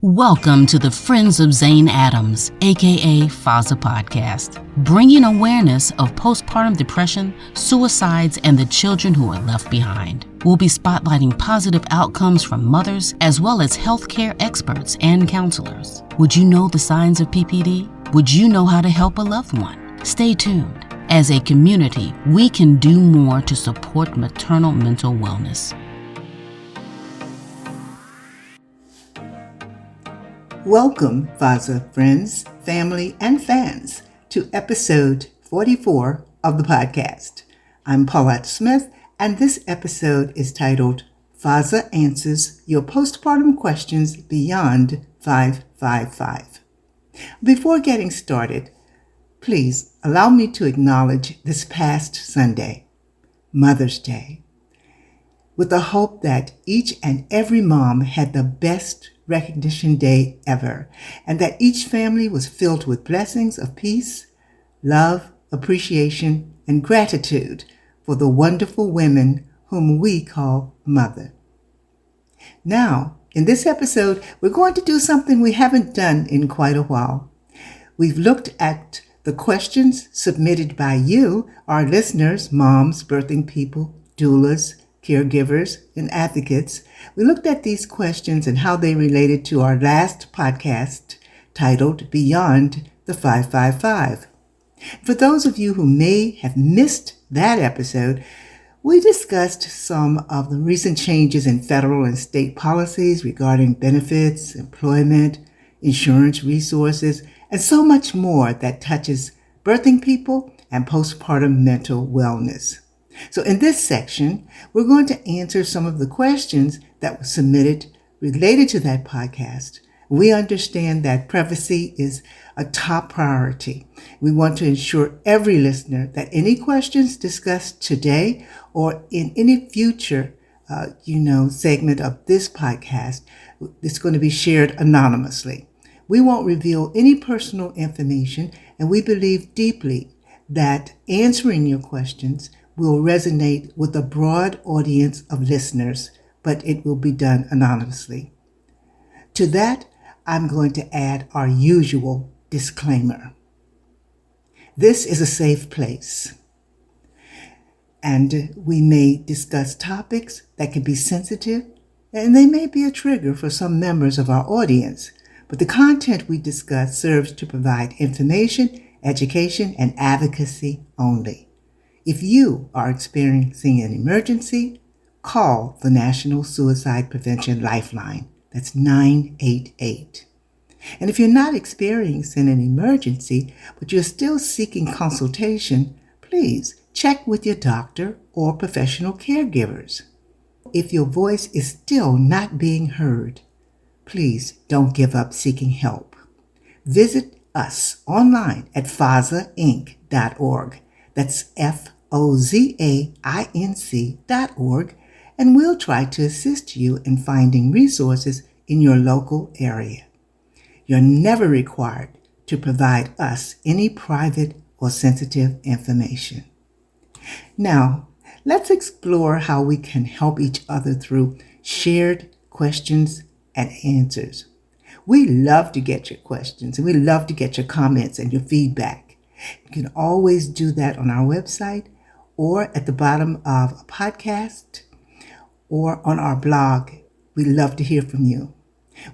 Welcome to the Friends of Zayne Adams, aka FOZA podcast, bringing awareness of postpartum depression, suicides, and the children who are left behind. We'll be spotlighting positive outcomes from mothers as well as healthcare experts and counselors. Would you know the signs of PPD? Would you know how to help a loved one? Stay tuned. As a community, we can do more to support maternal mental wellness. Welcome, FOZA friends, family, and fans, to episode 44 of the podcast. I'm Paulette Smith, and this episode is titled, FOZA Answers Your Postpartum Questions Beyond 555. Before getting started, please allow me to acknowledge this past Sunday, Mother's Day, with the hope that each and every mom had the best recognition day ever, and that each family was filled with blessings of peace, love, appreciation, and gratitude for the wonderful women whom we call mother. Now, in this episode, we're going to do something we haven't done in quite a while. We've looked at the questions submitted by you, our listeners, moms, birthing people, doulas, caregivers, and advocates. We looked at these questions and how they related to our last podcast titled Beyond the 555. For those of you who may have missed that episode, we discussed some of the recent changes in federal and state policies regarding benefits, employment, insurance resources, and so much more that touches birthing people and postpartum mental wellness. So in this section, we're going to answer some of the questions that were submitted related to that podcast. We understand that privacy is a top priority. We want to ensure every listener that any questions discussed today or in any future, segment of this podcast is going to be shared anonymously. We won't reveal any personal information, and we believe deeply that answering your questions will resonate with a broad audience of listeners, but it will be done anonymously. To that, I'm going to add our usual disclaimer. This is a safe place, and we may discuss topics that can be sensitive, and they may be a trigger for some members of our audience, but the content we discuss serves to provide information, education, and advocacy only. If you are experiencing an emergency, call the National Suicide Prevention Lifeline. That's 988. And if you're not experiencing an emergency, but you're still seeking consultation, please check with your doctor or professional caregivers. If your voice is still not being heard, please don't give up seeking help. Visit us online at FOZAinc.org. That's FOZAINC.org, and we'll try to assist you in finding resources in your local area. You're never required to provide us any private or sensitive information. Now, let's explore how we can help each other through shared questions and answers. We love to get your questions, and we love to get your comments and your feedback. You can always do that on our website or at the bottom of a podcast or on our blog. We love to hear from you.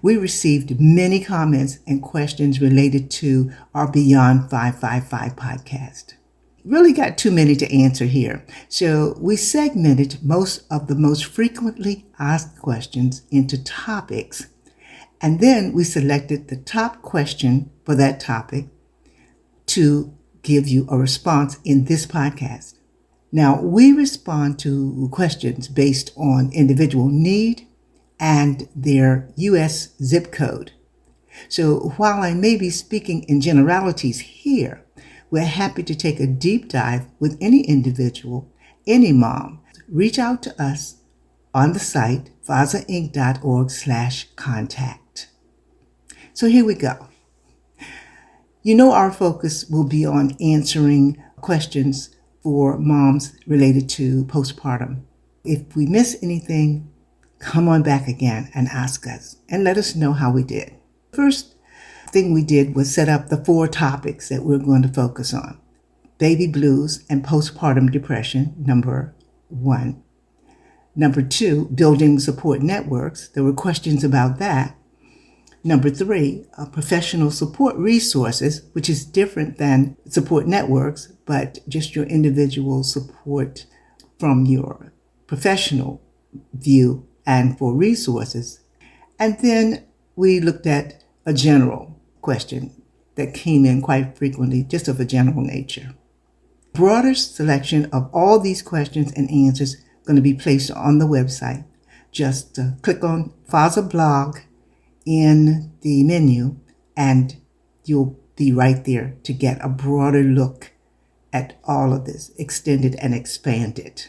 We received many comments and questions related to our Beyond 555 podcast. Really got too many to answer here. So we segmented most of the most frequently asked questions into topics. And then we selected the top question for that topic to give you a response in this podcast. Now, we respond to questions based on individual need and their U.S. zip code. So while I may be speaking in generalities here, we're happy to take a deep dive with any individual, any mom. Reach out to us on the site, FOZAinc.org/contact. So here we go. You know our focus will be on answering questions for moms related to postpartum. If we miss anything, come on back again and ask us and let us know how we did. First thing we did was set up the 4 topics that we're going to focus on. Baby blues and postpartum depression, number 1. Number 2, building support networks. There were questions about that. Number 3, professional support resources, which is different than support networks, but just your individual support from your professional view and for resources. And then we looked at a general question that came in quite frequently, just of a general nature. Broader selection of all these questions and answers going to be placed on the website. Just click on FOZA blog in the menu and you'll be right there to get a broader look at all of this, extended and expanded.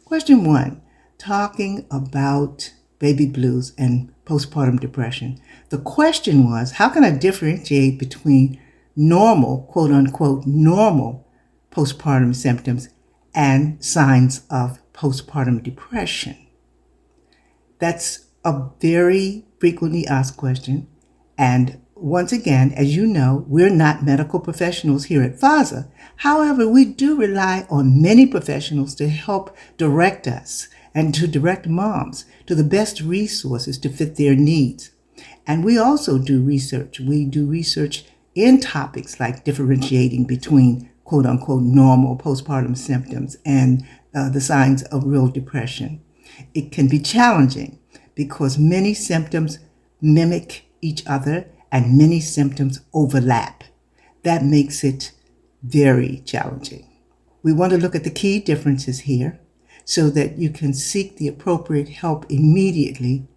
Question 1, talking about baby blues and postpartum depression. The question was, how can I differentiate between normal, quote unquote, normal postpartum symptoms and signs of postpartum depression? That's a very frequently asked question. And once again, as you know, we're not medical professionals here at FOZA. However, we do rely on many professionals to help direct us and to direct moms to the best resources to fit their needs. And we also do research. We do research in topics like differentiating between quote unquote normal postpartum symptoms and the signs of real depression. It can be challenging because many symptoms mimic each other and many symptoms overlap. That makes it very challenging. We want to look at the key differences here so that you can seek the appropriate help immediately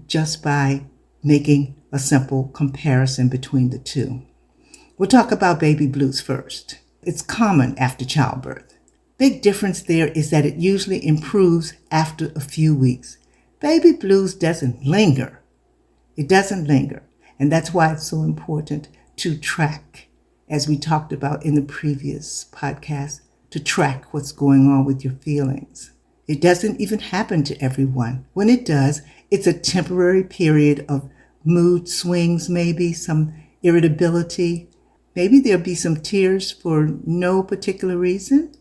just by making a simple comparison between the two. We'll talk about baby blues first. It's common after childbirth. Big difference there is that it usually improves after a few weeks. Baby blues doesn't linger. It doesn't linger. And that's why it's so important to track, as we talked about in the previous podcast, to track what's going on with your feelings. It doesn't even happen to everyone. When it does, it's a temporary period of mood swings, maybe some irritability. Maybe there'll be some tears for no particular reason.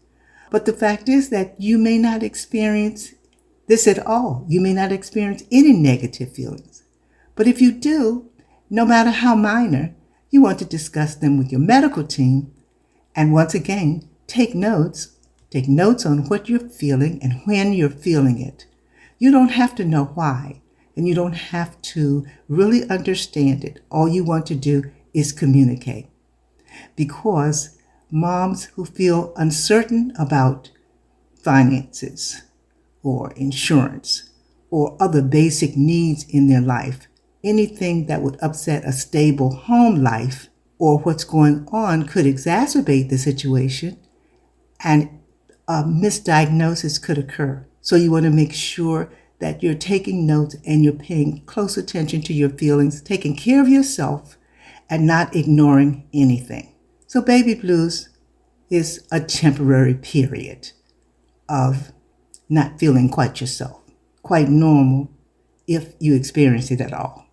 But the fact is that you may not experience this at all. You may not experience any negative feelings. But if you do, no matter how minor, you want to discuss them with your medical team. And once again, take notes on what you're feeling and when you're feeling it. You don't have to know why, and you don't have to really understand it. All you want to do is communicate. Because moms who feel uncertain about finances or insurance or other basic needs in their life, anything that would upset a stable home life or what's going on could exacerbate the situation, and a misdiagnosis could occur. So you want to make sure that you're taking notes and you're paying close attention to your feelings, taking care of yourself, and not ignoring anything. So baby blues is a temporary period of not feeling quite yourself, quite normal if you experience it at all.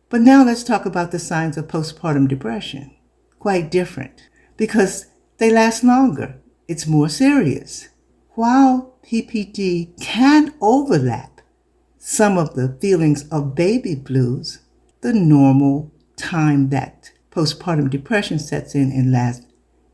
But now let's talk about the signs of postpartum depression. Quite different because they last longer. It's more serious. While PPD can overlap some of the feelings of baby blues, the normal time that postpartum depression sets in and lasts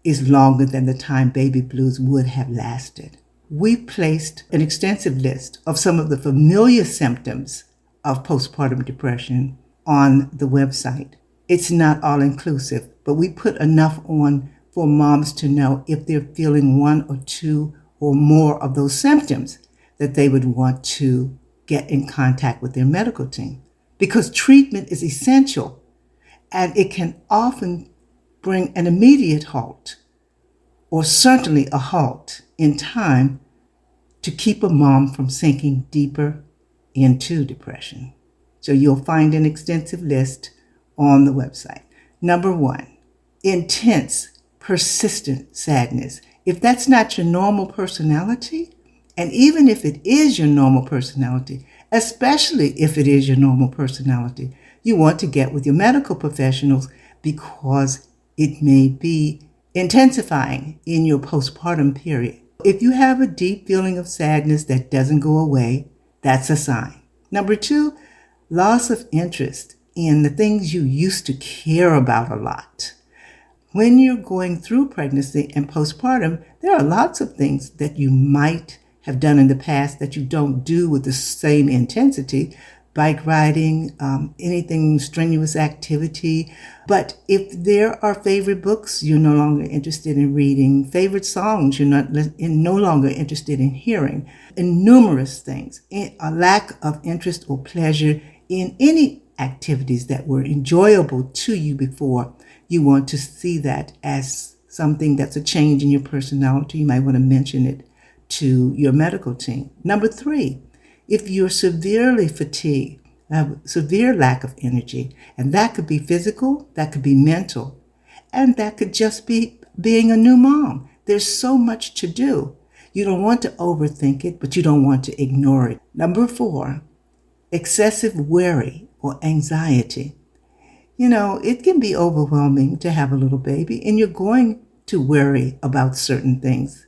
is longer than the time baby blues would have lasted. We placed an extensive list of some of the familiar symptoms of postpartum depression on the website. It's not all inclusive, but we put enough on for moms to know if they're feeling one or two or more of those symptoms that they would want to get in contact with their medical team. Because treatment is essential and it can often bring an immediate halt or certainly a halt in time to keep a mom from sinking deeper into depression. So you'll find an extensive list on the website. Number 1, intense, persistent sadness. If that's not your normal personality And even if it is your normal personality, especially if it is your normal personality, you want to get with your medical professionals because it may be intensifying in your postpartum period. If you have a deep feeling of sadness that doesn't go away, that's a sign. Number 2, loss of interest in the things you used to care about a lot. When you're going through pregnancy and postpartum, there are lots of things that you might have done in the past that you don't do with the same intensity. Bike riding, anything strenuous activity. But if there are favorite books you're no longer interested in reading, favorite songs you're no longer interested in hearing, and numerous things, a lack of interest or pleasure in any activities that were enjoyable to you before, you want to see that as something that's a change in your personality. You might want to mention it to your medical team. Number 3, if you're severely fatigued, have severe lack of energy, and that could be physical, that could be mental, and that could just be being a new mom. There's so much to do. You don't want to overthink it, but you don't want to ignore it. Number 4, excessive worry or anxiety. It can be overwhelming to have a little baby, and you're going to worry about certain things.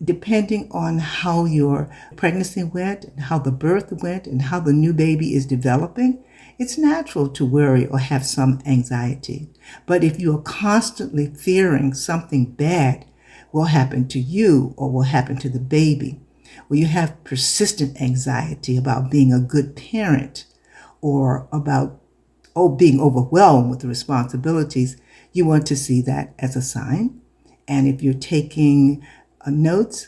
Depending on how your pregnancy went, and how the birth went, and how the new baby is developing, it's natural to worry or have some anxiety. But if you are constantly fearing something bad will happen to you or will happen to the baby, or you have persistent anxiety about being a good parent or about being overwhelmed with the responsibilities, you want to see that as a sign. And if you're taking notes,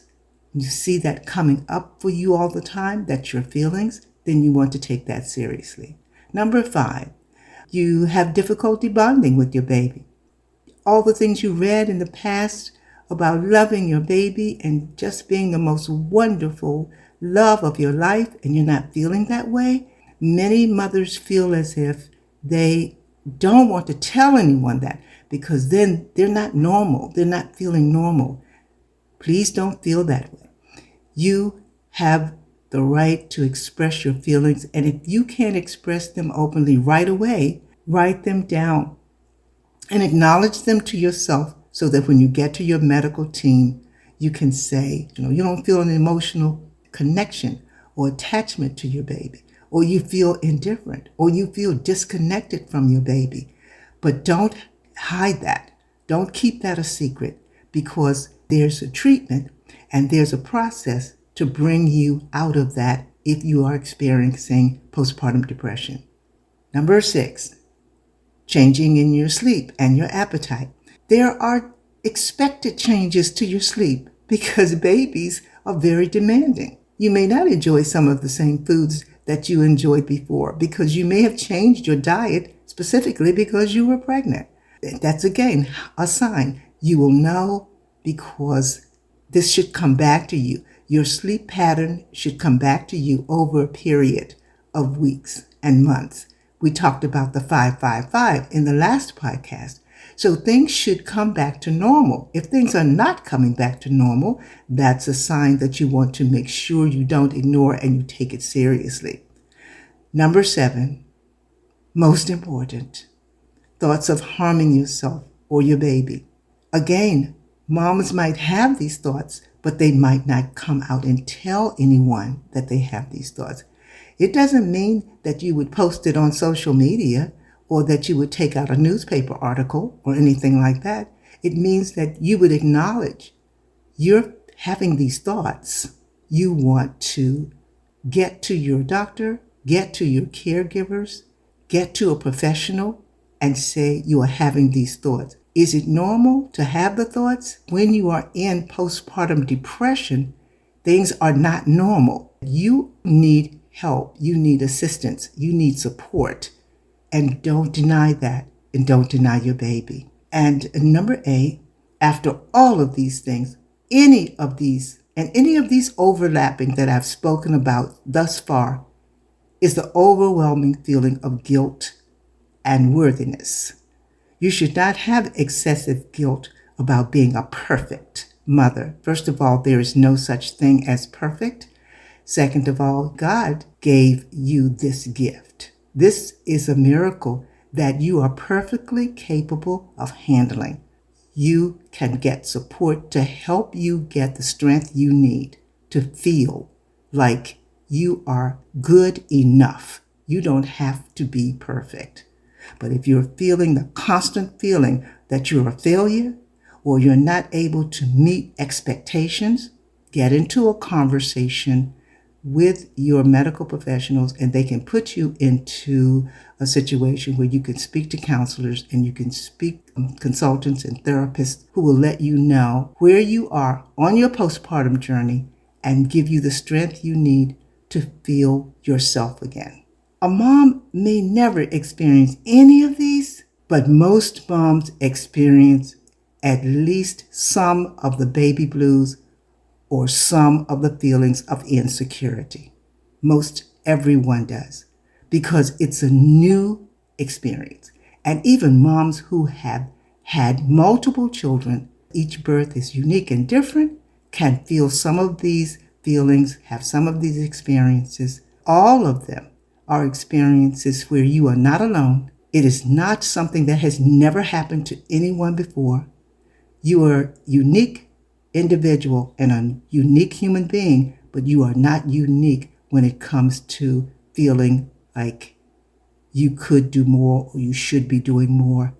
you see that coming up for you all the time, that's your feelings, then you want to take that seriously. Number 5, you have difficulty bonding with your baby. All the things you read in the past about loving your baby and just being the most wonderful love of your life, and you're not feeling that way. Many mothers feel as if they don't want to tell anyone that because then they're not normal. They're not feeling normal. Please don't feel that way. You have the right to express your feelings, and if you can't express them openly right away, write them down and acknowledge them to yourself so that when you get to your medical team, you can say, you don't feel an emotional connection or attachment to your baby, or you feel indifferent, or you feel disconnected from your baby. But don't hide that. Don't keep that a secret, because there's a treatment and there's a process to bring you out of that if you are experiencing postpartum depression. Number 6, changing in your sleep and your appetite. There are expected changes to your sleep because babies are very demanding. You may not enjoy some of the same foods that you enjoyed before because you may have changed your diet specifically because you were pregnant. That's again a sign. You will know because this should come back to you. Your sleep pattern should come back to you over a period of weeks and months. We talked about the 5-5-5 in the last podcast. So things should come back to normal. If things are not coming back to normal, that's a sign that you want to make sure you don't ignore and you take it seriously. Number 7, most important, thoughts of harming yourself or your baby. Again, moms might have these thoughts, but they might not come out and tell anyone that they have these thoughts. It doesn't mean that you would post it on social media or that you would take out a newspaper article or anything like that. It means that you would acknowledge you're having these thoughts. You want to get to your doctor, get to your caregivers, get to a professional and say you are having these thoughts. Is it normal to have the thoughts? When you are in postpartum depression, things are not normal. You need help. You need assistance. You need support. And don't deny that. And don't deny your baby. And number 8, after all of these things, any of these overlapping that I've spoken about thus far is the overwhelming feeling of guilt and worthiness. You should not have excessive guilt about being a perfect mother. First of all, there is no such thing as perfect. Second of all, God gave you this gift. This is a miracle that you are perfectly capable of handling. You can get support to help you get the strength you need to feel like you are good enough. You don't have to be perfect. But if you're feeling the constant feeling that you're a failure or you're not able to meet expectations, get into a conversation with your medical professionals, and they can put you into a situation where you can speak to counselors and you can speak to consultants and therapists who will let you know where you are on your postpartum journey and give you the strength you need to feel yourself again. A mom may never experience any of these, but most moms experience at least some of the baby blues or some of the feelings of insecurity. Most everyone does, because it's a new experience. And even moms who have had multiple children, each birth is unique and different, can feel some of these feelings, have some of these experiences. All of them are experiences where you are not alone. It is not something that has never happened to anyone before. You are unique individual and a unique human being, but you are not unique when it comes to feeling like you could do more or you should be doing more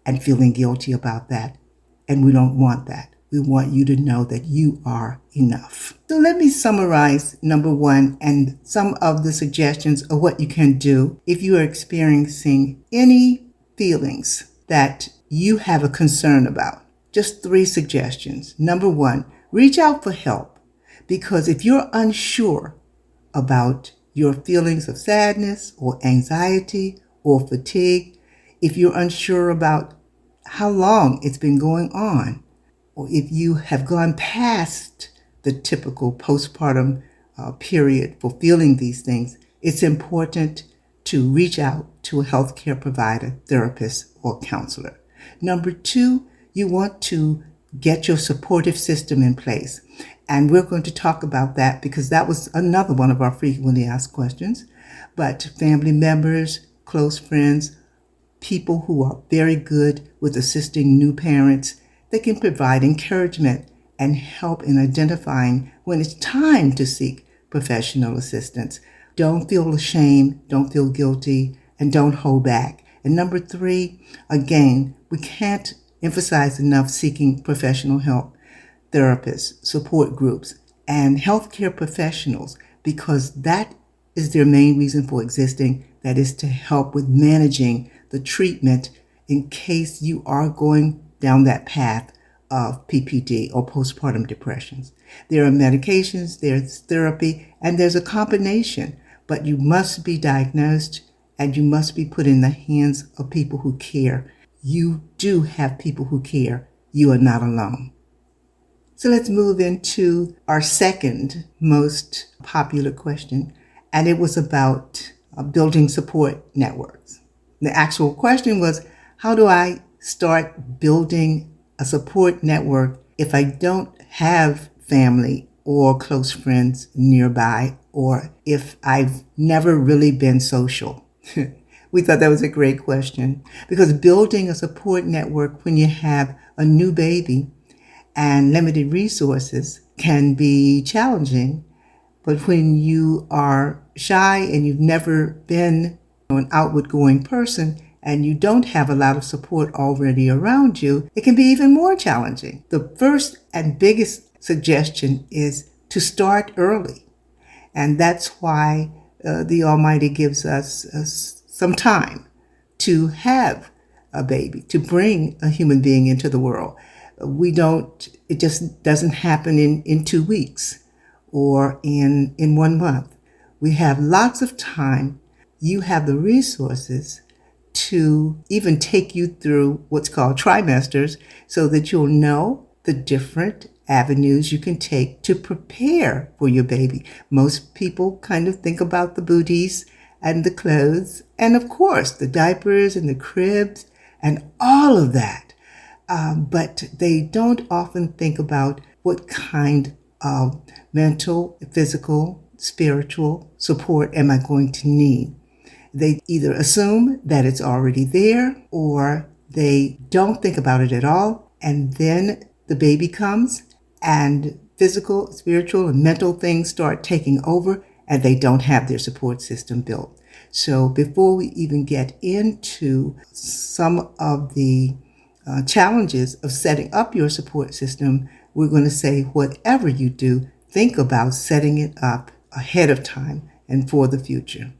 and feeling guilty about that. And we don't want that. We want you to know that you are enough. So let me summarize number one and some of the suggestions of what you can do if you are experiencing any feelings that you have a concern about. Just 3 suggestions. Number 1, reach out for help, because if you're unsure about your feelings of sadness or anxiety or fatigue, if you're unsure about how long it's been going on, or if you have gone past the typical postpartum period for feeling these things, it's important to reach out to a healthcare provider, therapist, or counselor. Number 2, you want to get your supportive system in place. And we're going to talk about that because that was another one of our frequently asked questions. But family members, close friends, people who are very good with assisting new parents, they can provide encouragement and help in identifying when it's time to seek professional assistance. Don't feel ashamed, don't feel guilty, and don't hold back. And number 3, again, we can't emphasize enough seeking professional help, therapists, support groups, and healthcare professionals, because that is their main reason for existing. That is to help with managing the treatment in case you are going down that path of PPD or postpartum depressions. There are medications, there's therapy, and there's a combination, but you must be diagnosed and you must be put in the hands of people who care. You do have people who care. You are not alone. So let's move into our second most popular question, and it was about building support networks. The actual question was, how do I start building a support network if I don't have family or close friends nearby, or if I've never really been social? We thought that was a great question, because building a support network when you have a new baby and limited resources can be challenging. But when you are shy and you've never been an outward going person and you don't have a lot of support already around you, it can be even more challenging. The first and biggest suggestion is to start early. And that's why the Almighty gives us some time to have a baby, to bring a human being into the world. It just doesn't happen in 2 weeks or in 1 month. We have lots of time. You have the resources to even take you through what's called trimesters so that you'll know the different avenues you can take to prepare for your baby. Most people kind of think about the booties and the clothes, and of course the diapers and the cribs and all of that. but they don't often think about what kind of mental, physical, spiritual support am I going to need. They either assume that it's already there, or they don't think about it at all, and then the baby comes and physical, spiritual, and mental things start taking over, and they don't have their support system built. So before we even get into some of the challenges of setting up your support system, we're going to say whatever you do, think about setting it up ahead of time and for the future.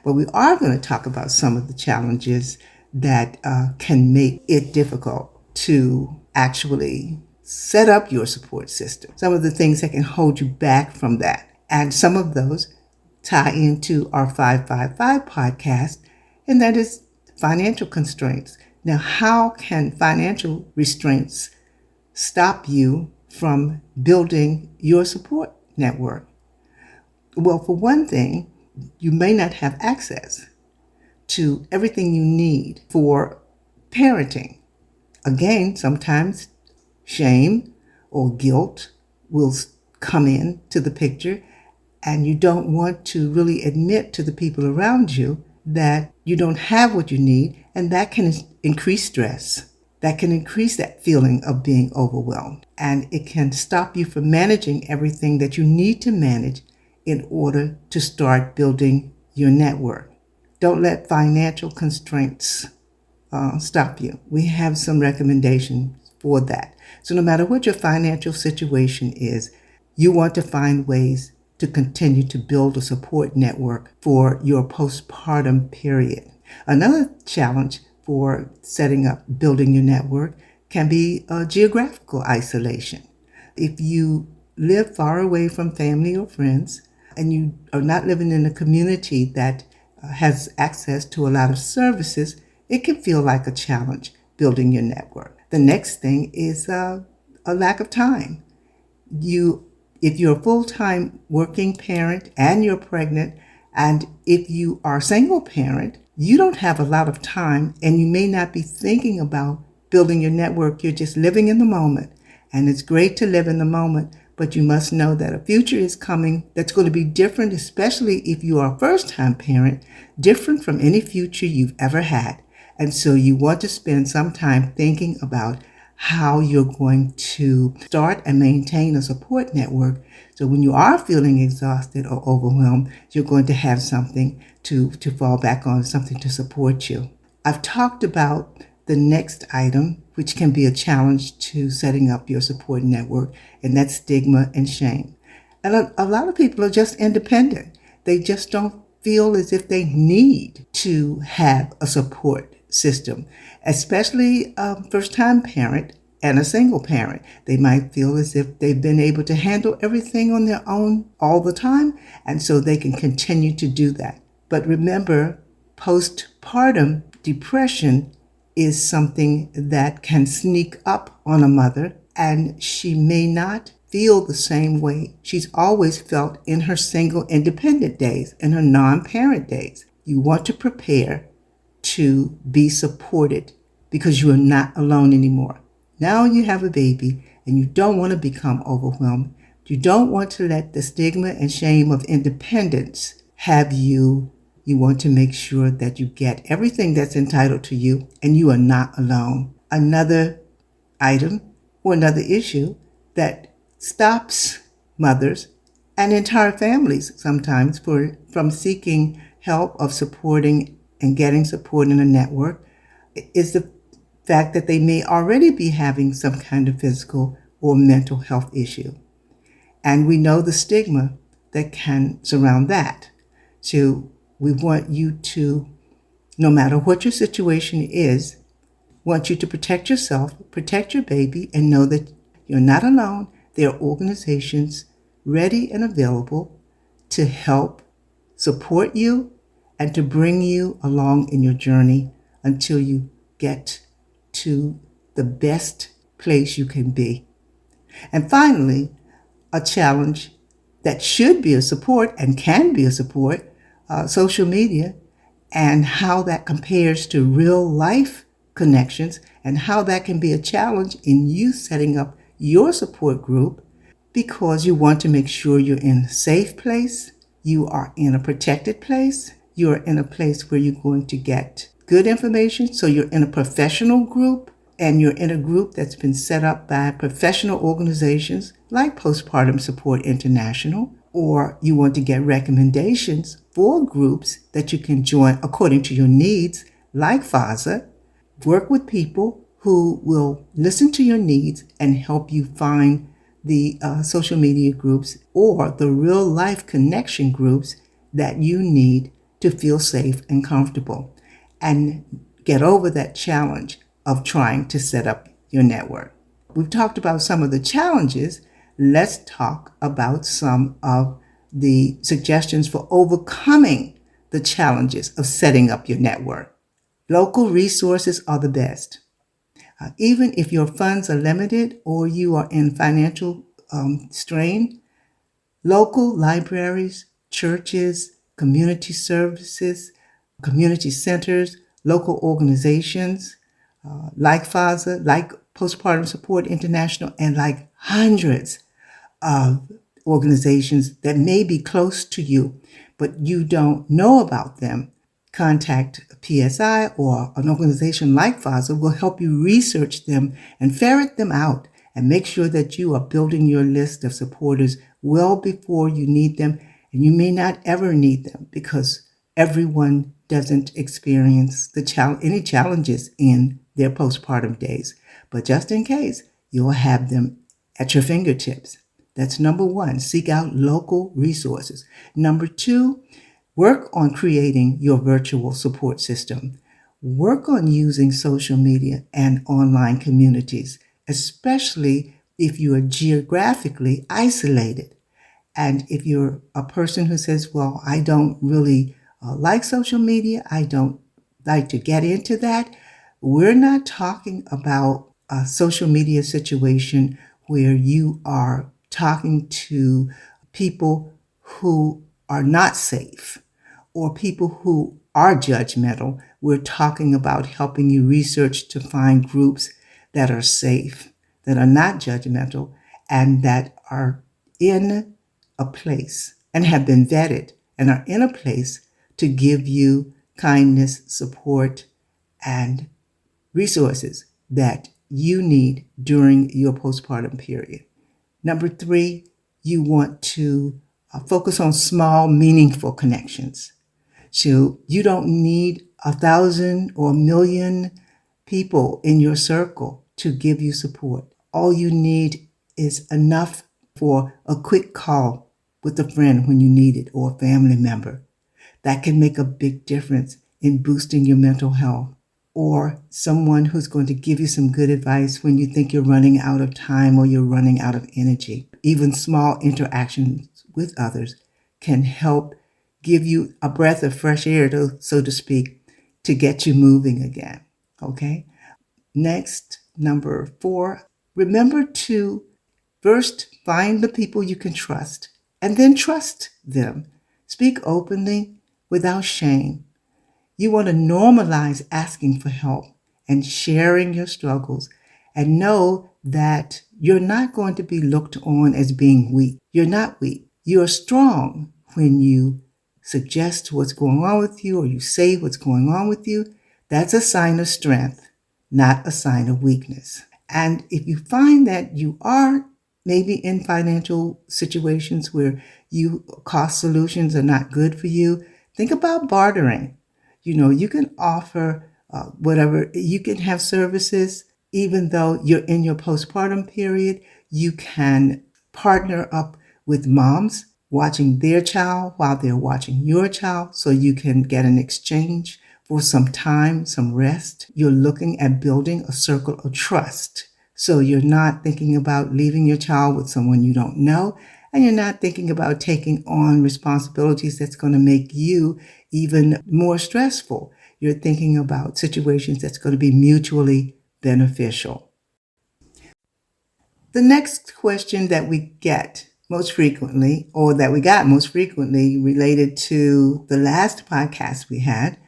But we are going to talk about some of the challenges that can make it difficult to actually set up your support system. Some of the things that can hold you back from that. And some of those tie into our 555 podcast, and that is financial constraints. Now, how can financial restraints stop you from building your support network? Well, for one thing, you may not have access to everything you need for parenting. Again, sometimes shame or guilt will come in to the picture, and you don't want to really admit to the people around you that you don't have what you need, and that can increase stress. That can increase that feeling of being overwhelmed, and it can stop you from managing everything that you need to manage in order to start building your network. Don't let financial constraints stop you. We have some recommendations for that. So no matter what your financial situation is, you want to find ways to continue to build a support network for your postpartum period. Another challenge for setting up, building your network can be geographical isolation. If you live far away from family or friends, and you are not living in a community that has access to a lot of services, it can feel like a challenge building your network. The next thing is a lack of time. If you're a full-time working parent and you're pregnant, and if you are a single parent, you don't have a lot of time, and you may not be thinking about building your network. You're just living in the moment. And it's great to live in the moment, but you must know that a future is coming that's going to be different, especially if you are a first-time parent, different from any future you've ever had. And so you want to spend some time thinking about how you're going to start and maintain a support network. So when you are feeling exhausted or overwhelmed, you're going to have something to fall back on, something to support you. I've talked about the next item, which can be a challenge to setting up your support network, and that's stigma and shame. And a lot of people are just independent. They just don't feel as if they need to have a support system, especially a first-time parent and a single parent. They might feel as if they've been able to handle everything on their own all the time, and so they can continue to do that. But remember, postpartum depression is something that can sneak up on a mother, and she may not feel the same way she's always felt in her single independent days, in her non-parent days. You want to prepare to be supported because you are not alone anymore. Now you have a baby and you don't want to become overwhelmed. You don't want to let the stigma and shame of independence have you. You want to make sure that you get everything that's entitled to you and you are not alone. Another item or another issue that stops mothers and entire families sometimes from seeking help of supporting and getting support in a network is the fact that they may already be having some kind of physical or mental health issue. And we know the stigma that can surround that. So we want you to, no matter what your situation is, want you to protect yourself, protect your baby, and know that you're not alone. There are organizations ready and available to help support you and to bring you along in your journey until you get to the best place you can be. And finally, a challenge that should be a support and can be a support, social media, and how that compares to real life connections and how that can be a challenge in you setting up your support group, because you want to make sure you're in a safe place, you are in a protected place, you're in a place where you're going to get good information. So you're in a professional group, and you're in a group that's been set up by professional organizations like Postpartum Support International, or you want to get recommendations for groups that you can join according to your needs, like FOZA. Work with people who will listen to your needs and help you find the social media groups or the real life connection groups that you need to feel safe and comfortable and get over that challenge of trying to set up your network. We've talked about some of the challenges. Let's talk about some of the suggestions for overcoming the challenges of setting up your network. Local resources are the best. Even if your funds are limited or you are in financial strain, local libraries, churches, community services, community centers, local organizations like FOZA, like Postpartum Support International, and like hundreds of organizations that may be close to you, but you don't know about them. Contact PSI or an organization like FOZA will help you research them and ferret them out and make sure that you are building your list of supporters well before you need them. And you may not ever need them because everyone doesn't experience any challenges in their postpartum days. But just in case, you'll have them at your fingertips. That's number one, seek out local resources. Number two, work on creating your virtual support system. Work on using social media and online communities, especially if you are geographically isolated. And if you're a person who says, well, I don't really like social media, I don't like to get into that, we're not talking about a social media situation where you are talking to people who are not safe or people who are judgmental. We're talking about helping you research to find groups that are safe, that are not judgmental, and that are in a place and have been vetted and are in a place to give you kindness, support, and resources that you need during your postpartum period. Number three, you want to focus on small, meaningful connections. So you don't need 1,000 or 1,000,000 people in your circle to give you support. All you need is enough for a quick call with a friend when you need it or a family member. That can make a big difference in boosting your mental health. Or someone who's going to give you some good advice when you think you're running out of time or you're running out of energy. Even small interactions with others can help give you a breath of fresh air, so to speak, to get you moving again. Okay? Next, number 4, remember to first find the people you can trust and then trust them. Speak openly without shame. You want to normalize asking for help and sharing your struggles, and know that you're not going to be looked on as being weak. You're not weak. You're strong when you suggest what's going on with you or you say what's going on with you. That's a sign of strength, not a sign of weakness. And if you find that you are maybe in financial situations where cost solutions are not good for you, think about bartering. You can offer whatever, you can have services, even though you're in your postpartum period. You can partner up with moms watching their child while they're watching your child, so you can get an exchange for some time, some rest. You're looking at building a circle of trust. So you're not thinking about leaving your child with someone you don't know, and you're not thinking about taking on responsibilities that's going to make you even more stressful. You're thinking about situations that's going to be mutually beneficial. The next question that we get most frequently, or that we got most frequently related to the last podcast we had,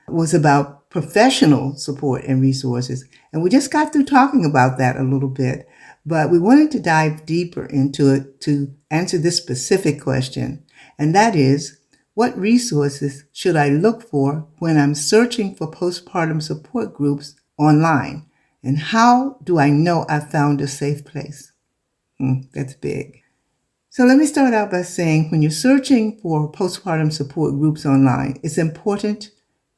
was about professional support and resources. And we just got through talking about that a little bit, but we wanted to dive deeper into it to answer this specific question. And that is, what resources should I look for when I'm searching for postpartum support groups online? And how do I know I've found a safe place? That's big. So let me start out by saying when you're searching for postpartum support groups online, it's important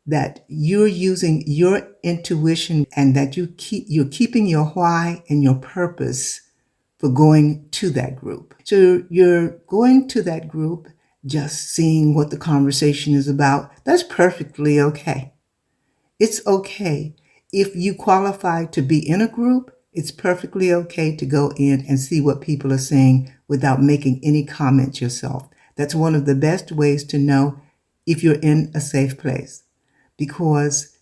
that you're using your intuition and that you're keeping your why and your purpose for going to that group. So you're going to that group just seeing what the conversation is about. That's perfectly okay. It's okay. If you qualify to be in a group, it's perfectly okay to go in and see what people are saying without making any comments yourself. That's one of the best ways to know if you're in a safe place, because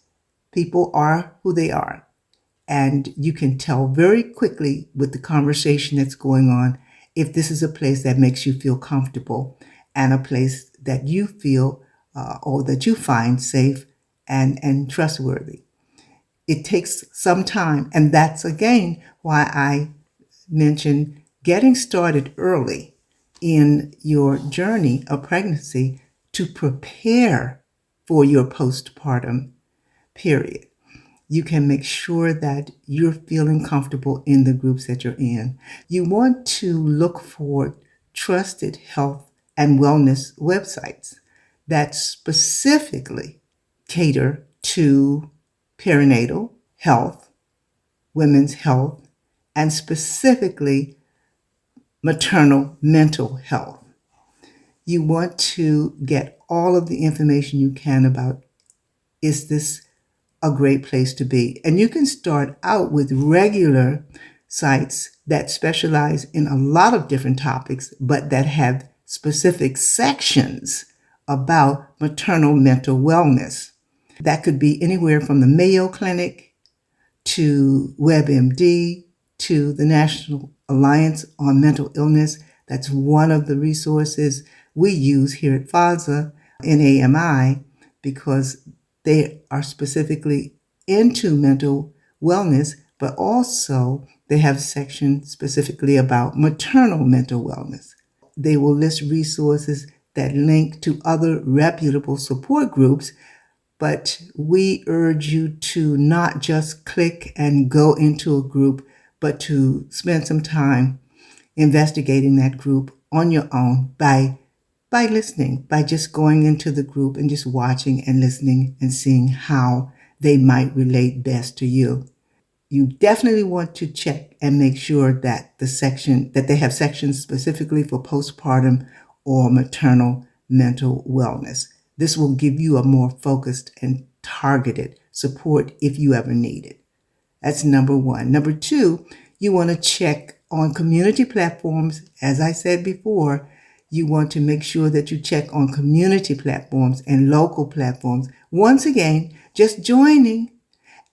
people are who they are. And you can tell very quickly with the conversation that's going on if this is a place that makes you feel comfortable and a place that you feel or that you find safe and trustworthy. It takes some time, and that's again why I mentioned getting started early in your journey of pregnancy to prepare for your postpartum period. You can make sure that you're feeling comfortable in the groups that you're in. You want to look for trusted health and wellness websites that specifically cater to perinatal health, women's health, and specifically maternal mental health. You want to get all of the information you can about, is this a great place to be? And you can start out with regular sites that specialize in a lot of different topics, but that have specific sections about maternal mental wellness. That could be anywhere from the Mayo Clinic to WebMD to the National Alliance on Mental Illness. That's one of the resources we use here at FOZA in AMI, because they are specifically into mental wellness, but also they have sections specifically about maternal mental wellness. They will list resources that link to other reputable support groups, but we urge you to not just click and go into a group, but to spend some time investigating that group on your own by listening, by just going into the group and just watching and listening and seeing how they might relate best to you. You definitely want to check and make sure that they have sections specifically for postpartum or maternal mental wellness. This will give you a more focused and targeted support if you ever need it. That's number one. Number two, you want to check on community platforms. As I said before, you want to make sure that you check on community platforms and local platforms. Once again, just joining.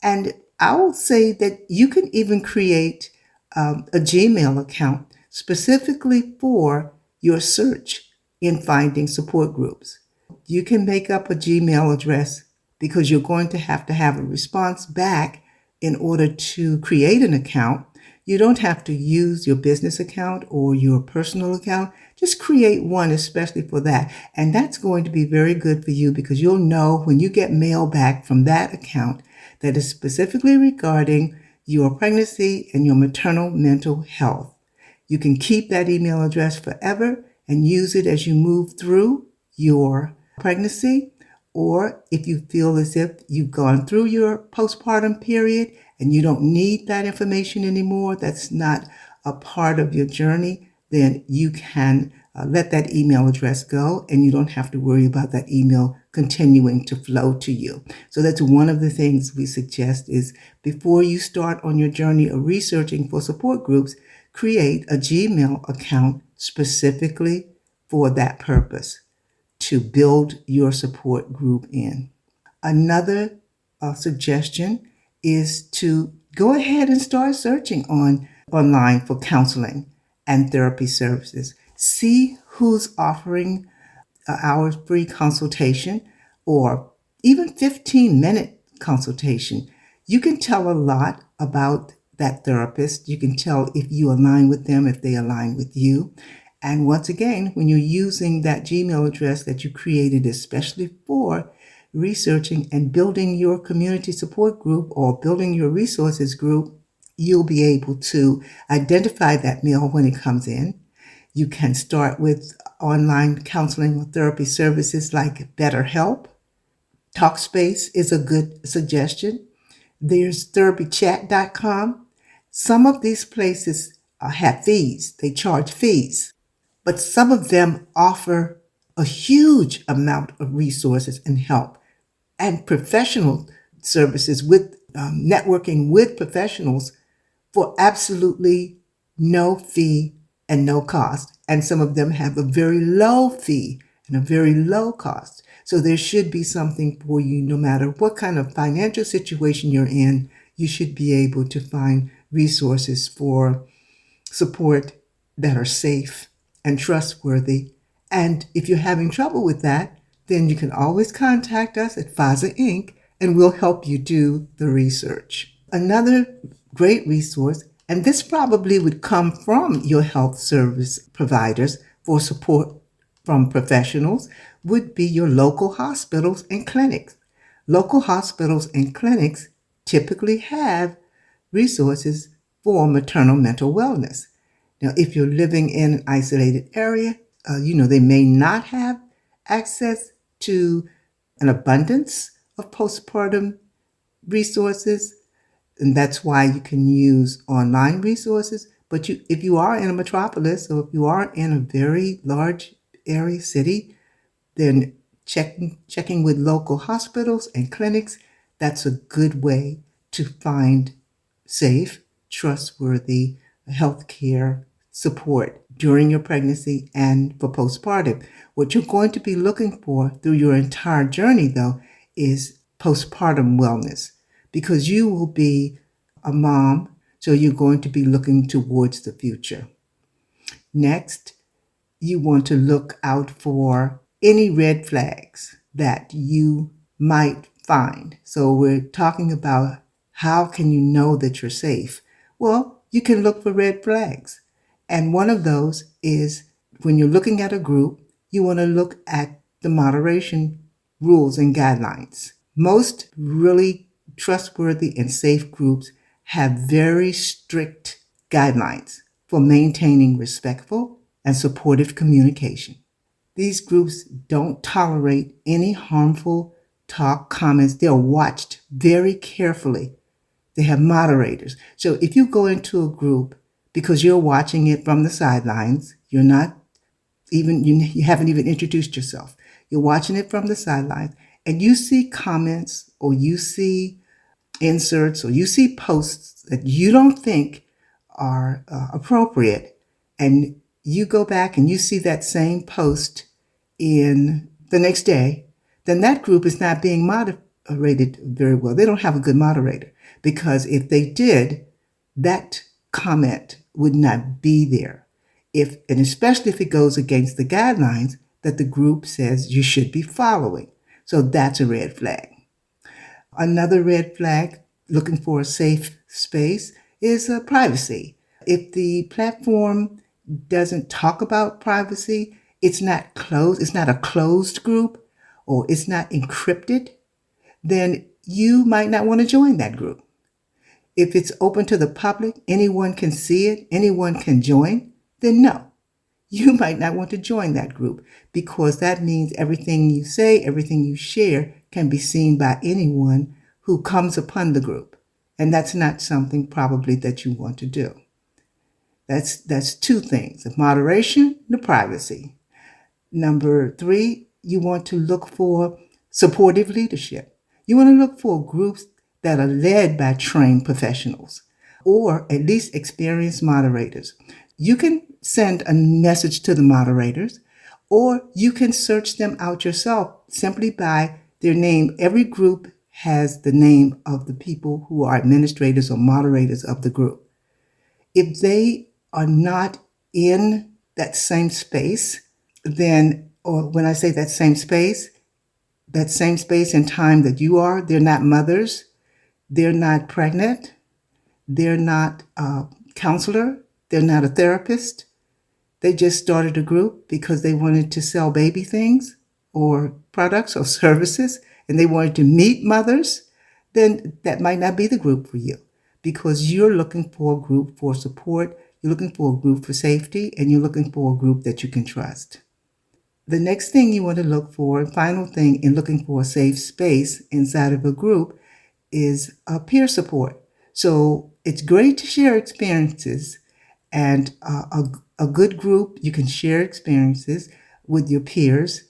And I will say that you can even create a Gmail account specifically for your search in finding support groups. You can make up a Gmail address because you're going to have a response back in order to create an account. You don't have to use your business account or your personal account. Just create one especially for that. And that's going to be very good for you because you'll know when you get mail back from that account that is specifically regarding your pregnancy and your maternal mental health. You can keep that email address forever and use it as you move through your pregnancy, or if you feel as if you've gone through your postpartum period and you don't need that information anymore, that's not a part of your journey, then you can let that email address go and you don't have to worry about that email continuing to flow to you. So that's one of the things we suggest is before you start on your journey of researching for support groups, create a Gmail account specifically for that purpose, to build your support group in. Another suggestion is to go ahead and start searching online for counseling and therapy services. See who's offering our free consultation or even 15-minute consultation. You can tell a lot about that therapist. You can tell if you align with them, if they align with you. And once again, when you're using that Gmail address that you created especially for researching and building your community support group or building your resources group, you'll be able to identify that mail when it comes in. You can start with online counseling or therapy services like BetterHelp. Talkspace is a good suggestion. There's therapychat.com. Some of these places have fees. They charge fees, but some of them offer a huge amount of resources and help and professional services with networking with professionals for absolutely no fee and no cost. And some of them have a very low fee and a very low cost. So there should be something for you no matter what kind of financial situation you're in. You should be able to find resources for support that are safe and trustworthy. And if you're having trouble with that, then you can always contact us at FOZA Inc. and we'll help you do the research. Another great resource, and this probably would come from your health service providers for support from professionals, would be your local hospitals and clinics. Local hospitals and clinics typically have resources for maternal mental wellness. Now, if you're living in an isolated area, they may not have access to an abundance of postpartum resources, and that's why you can use online resources. But if you are in a metropolis or if you are in a very large area city, then checking with local hospitals and clinics, that's a good way to find safe, trustworthy healthcare support during your pregnancy and for postpartum. What you're going to be looking for through your entire journey, though, is postpartum wellness, because you will be a mom, so you're going to be looking towards the future. Next, you want to look out for any red flags that you might find. So we're talking about how can you know that you're safe? Well, you can look for red flags. And one of those is when you're looking at a group, you want to look at the moderation rules and guidelines. Most really trustworthy and safe groups have very strict guidelines for maintaining respectful and supportive communication. These groups don't tolerate any harmful talk, comments. They're watched very carefully. They have moderators. So if you go into a group because you're watching it from the sidelines, you haven't even introduced yourself. You're watching it from the sidelines and you see comments or you see inserts or you see posts that you don't think are appropriate, and you go back and you see that same post in the next day, then that group is not being moderated very well. They don't have a good moderator, because if they did, that comment would not be there. And especially if it goes against the guidelines that the group says you should be following. So that's a red flag. Another red flag, looking for a safe space, is privacy. If the platform doesn't talk about privacy, it's not closed, it's not a closed group, or it's not encrypted, then you might not want to join that group. If it's open to the public, anyone can see it, anyone can join, then no, you might not want to join that group, because that means everything you say, everything you share can be seen by anyone who comes upon the group. And that's not something probably that you want to do. That's two things, the moderation, the privacy. Number 3, you want to look for supportive leadership. You want to look for groups that are led by trained professionals or at least experienced moderators. You can send a message to the moderators, or you can search them out yourself simply by their name. Every group has the name of the people who are administrators or moderators of the group. If they are not in that same space, then, or when I say that same space, that same space and time that you are. They're not mothers. They're not pregnant. They're not a counselor. They're not a therapist. They just started a group because they wanted to sell baby things or products or services, and they wanted to meet mothers. Then that might not be the group for you, because you're looking for a group for support, you're looking for a group for safety, and you're looking for a group that you can trust. The next thing you want to look for, and final thing in looking for a safe space inside of a group, is peer support. So it's great to share experiences, and a good group, you can share experiences with your peers,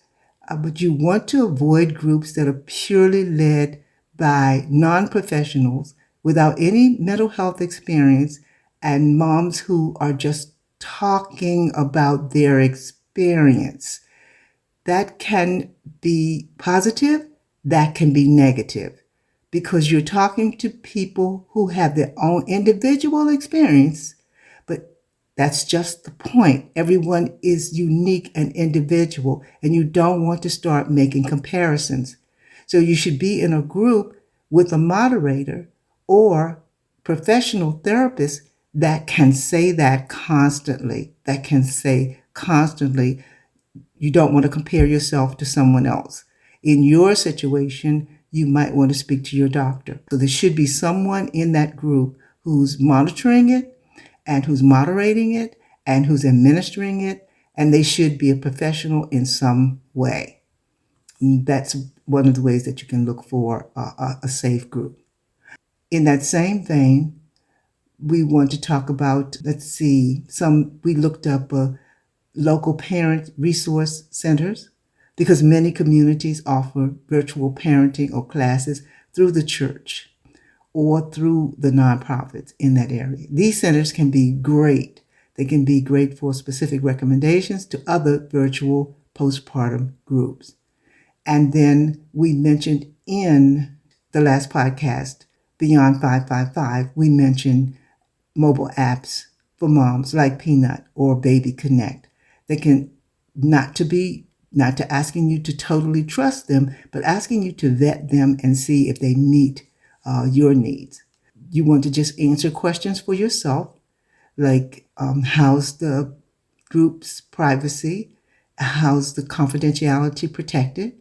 but you want to avoid groups that are purely led by non-professionals without any mental health experience, and moms who are just talking about their experience. That can be positive, that can be negative, because you're talking to people who have their own individual experience, but that's just the point. Everyone is unique and individual, and you don't want to start making comparisons. So you should be in a group with a moderator or professional therapist that can say that constantly, you don't want to compare yourself to someone else. In your situation, you might want to speak to your doctor. So there should be someone in that group who's monitoring it and who's moderating it and who's administering it, and they should be a professional in some way. That's one of the ways that you can look for a safe group. In that same vein, we want to talk about, we looked up local parent resource centers, because many communities offer virtual parenting or classes through the church or through the nonprofits in that area. These centers can be great. They can be great for specific recommendations to other virtual postpartum groups. And then we mentioned in the last podcast, Beyond 555, we mentioned mobile apps for moms like Peanut or Baby Connect. They can not to asking you to totally trust them, but asking you to vet them and see if they meet your needs. You want to just answer questions for yourself, like how's the group's privacy? How's the confidentiality protected?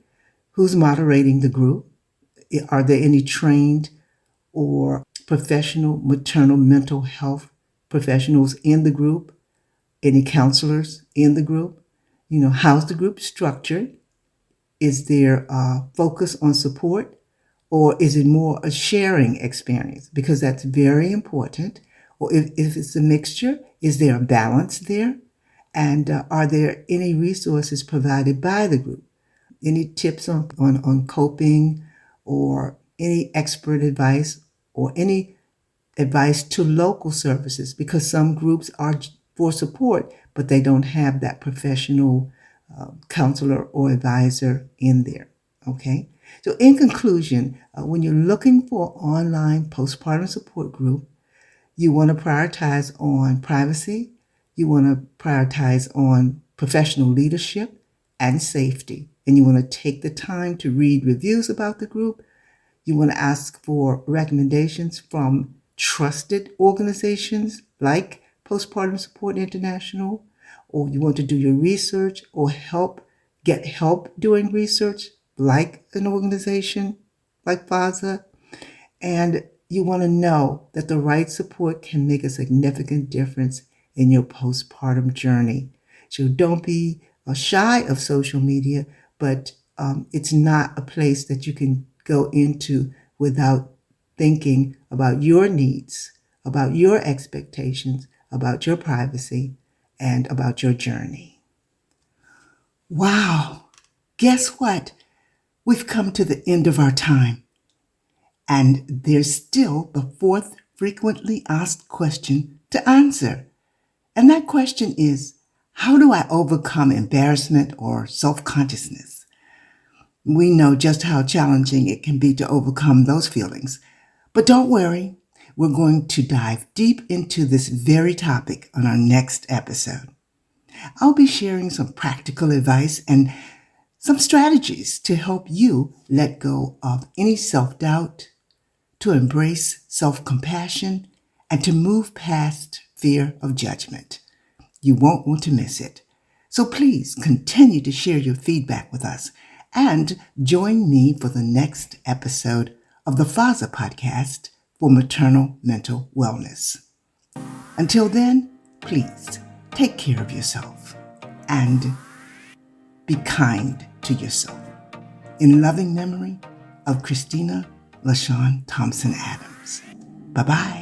Who's moderating the group? Are there any trained or professional maternal mental health professionals in the group? Any counselors in the group? How's the group structured? Is there a focus on support, or is it more a sharing experience? Because that's very important. Or if it's a mixture, is there a balance there? And are there any resources provided by the group? Any tips on coping, or any expert advice, or any advice to local services? Because some groups are for support, but they don't have that professional counselor or advisor in there. Okay. So in conclusion, when you're looking for an online postpartum support group, you want to prioritize on privacy. You want to prioritize on professional leadership and safety. And you want to take the time to read reviews about the group. You want to ask for recommendations from trusted organizations like Postpartum Support International, or you want to do your research or get help doing research like an organization like FOZA. And you want to know that the right support can make a significant difference in your postpartum journey. So don't be shy of social media, but it's not a place that you can go into without thinking about your needs, about your expectations, about your privacy, and about your journey. Wow! Guess what? We've come to the end of our time. And there's still the fourth frequently asked question to answer. And that question is, how do I overcome embarrassment or self-consciousness? We know just how challenging it can be to overcome those feelings. But don't worry, we're going to dive deep into this very topic on our next episode. I'll be sharing some practical advice and some strategies to help you let go of any self-doubt, to embrace self-compassion, and to move past fear of judgment. You won't want to miss it. So please continue to share your feedback with us and join me for the next episode of the FOZA podcast for maternal mental wellness. Until then, please take care of yourself and be kind to yourself. In loving memory of Christina LaShawn Thompson Adams. Bye-bye.